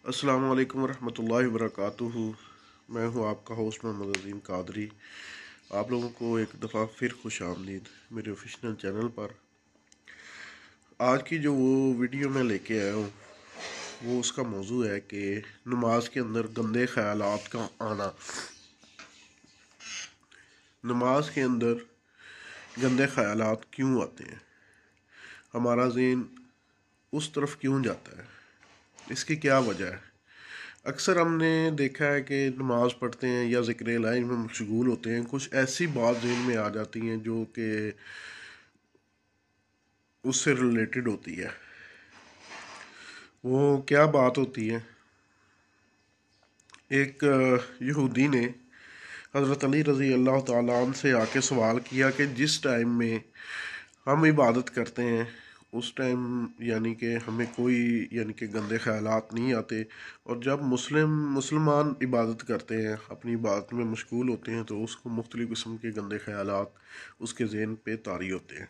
अस्सलाम वालेकुम रहमतुल्लाहि वबरकातुहू। मैं हूं आपका होस्ट मोहम्मद अज़ीम कादरी। आप लोगों को एक दफ़ा फिर खुश आमदीद मेरे ऑफिशियल चैनल पर। आज की जो वो वीडियो मैं लेके आया हूँ वो उसका मौजू है कि नमाज के अंदर गंदे ख्यालात का आना। नमाज के अंदर गंदे ख्यालात क्यों आते हैं, हमारा ज़हन उस तरफ क्यों जाता है, इसकी क्या वजह है। अक्सर हमने देखा है कि नमाज़ पढ़ते हैं या ज़िक्र इलाही में मशगूल होते हैं, कुछ ऐसी बात ज़हन में आ जाती हैं जो कि उससे रिलेटेड होती है। वो क्या बात होती है, एक यहूदी ने हज़रत अली रज़ी अल्लाह ताला अन्हु से आके सवाल किया कि जिस टाइम में हम इबादत करते हैं उस टाइम यानी कि हमें कोई यानी कि गंदे ख्यालात नहीं आते, और जब मुसलमान इबादत करते हैं, अपनी इबादत में मशगूल होते हैं, तो उसको मुख्तलिफ़ किस्म के गंदे ख्यालात उसके ज़हन पे तारी होते हैं।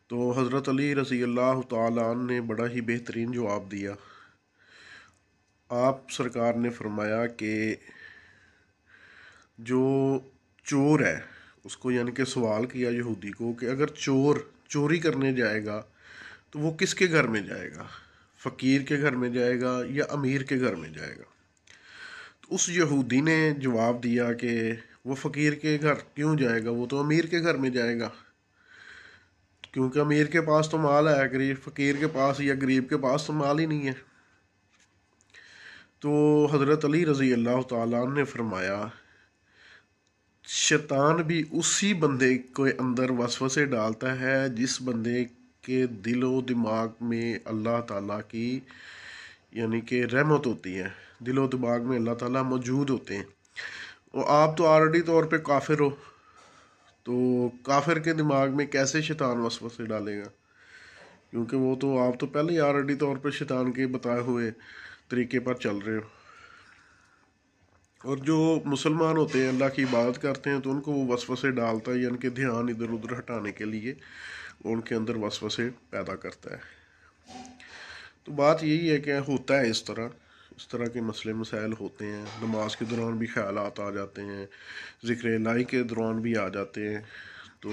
तो हज़रत अली रज़ी अल्लाह ताला अन्हु ने बड़ा ही बेहतरीन जवाब दिया। आप सरकार ने फरमाया कि जो चोर है उसको, यानी कि सवाल किया यहूदी को कि अगर चोर चोरी करने जाएगा तो वो किसके घर में जाएगा, फ़कीर के घर में जाएगा या अमीर के घर में जाएगा। तो उस यहूदी ने जवाब दिया कि वो फ़कीर के घर क्यों जाएगा, वो तो अमीर के घर में जाएगा, क्योंकि अमीर के पास तो माल है, गरीब फ़कीर के पास या गरीब के पास तो माल ही नहीं है। तो हज़रत अली रज़ी अल्लाह ताला अन्हु ने फरमाया, शैतान भी उसी बंदे के अंदर वसवसे डालता है जिस बंदे के दिलो दिमाग में अल्लाह ताला की यानी कि रहमत होती है, दिलो दिमाग में अल्लाह ताला मौजूद होते हैं। और आप तो ऑलरेडी तौर पे काफिर हो, तो काफिर के दिमाग में कैसे शैतान वसवसे डालेगा, क्योंकि वो तो आप तो पहले ही ऑलरेडी तौर पे शैतान के बताए हुए तरीके पर चल रहे हो। और जो मुसलमान होते हैं, अल्लाह की इबादत करते हैं, तो उनको वो वसवसे डालता है, यानी कि ध्यान इधर उधर हटाने के लिए उनके अंदर वसवसे पैदा करता है। तो बात यही है कि होता है इस तरह के मसले मसाइल होते हैं। नमाज के दौरान भी ख्यालात आ जाते हैं, ज़िक्र इलाही के दौरान भी आ जाते हैं। तो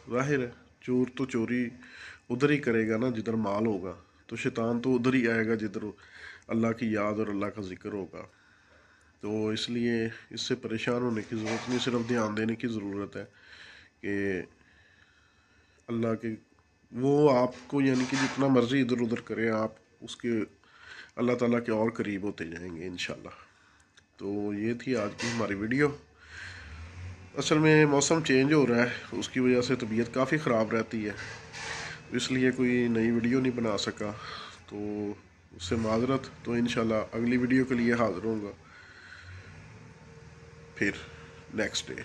ज़ाहिर है चोर तो चोरी उधर ही करेगा ना जिधर माल होगा, तो शैतान तो उधर ही आएगा जिधर अल्लाह की याद और अल्लाह का ज़िक्र होगा। तो इसलिए इससे परेशान होने की ज़रूरत नहीं, सिर्फ ध्यान देने की ज़रूरत है कि अल्लाह के वो आपको यानी कि जितना मर्ज़ी इधर उधर करे, आप उसके अल्लाह ताला के और करीब होते जाएंगे इंशाल्लाह। तो ये थी आज की हमारी वीडियो। असल में मौसम चेंज हो रहा है, उसकी वजह से तबीयत काफ़ी ख़राब रहती है, इसलिए कोई नई वीडियो नहीं बना सका, तो उससे माज़रत। तो इंशाल्लाह अगली वीडियो के लिए हाज़िर होऊंगा फिर नेक्स्ट डे।